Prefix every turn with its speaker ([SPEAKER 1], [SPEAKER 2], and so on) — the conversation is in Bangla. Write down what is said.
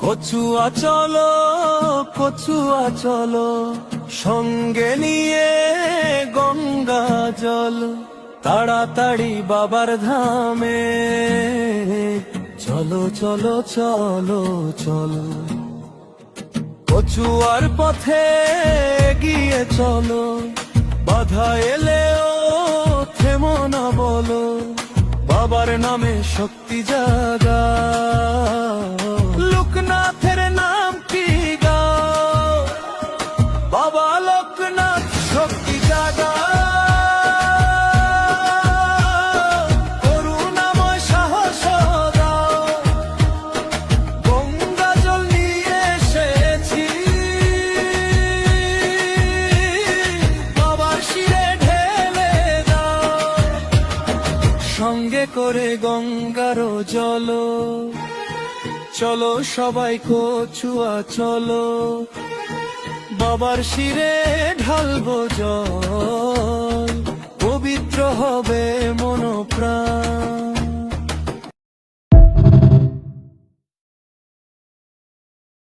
[SPEAKER 1] কচুয়া চলো, কচুয়া চলো, সঙ্গে নিয়ে গঙ্গা জল, তাড়াতাড়ি বাবার ধামে চলো চলো চলো চলো। কচুয়ার পথে গিয়ে চলো, বাধা এলেও থেমো না বলো, বাবার নামে শক্তি জাগা। লোকনাথের নাম কি গাও, বাবা লোকনাথ শক্তি জাগা। করুণাময় সাহস দাও, গঙ্গা জল নিয়ে এসেছি, বাবার শিরে ঢেলে দাও, সঙ্গে করে গঙ্গার জল। চলো সবাই কচুয়া চলো, বাবার শিরে ঢালবো জল, পবিত্র হবে মন প্রাণ।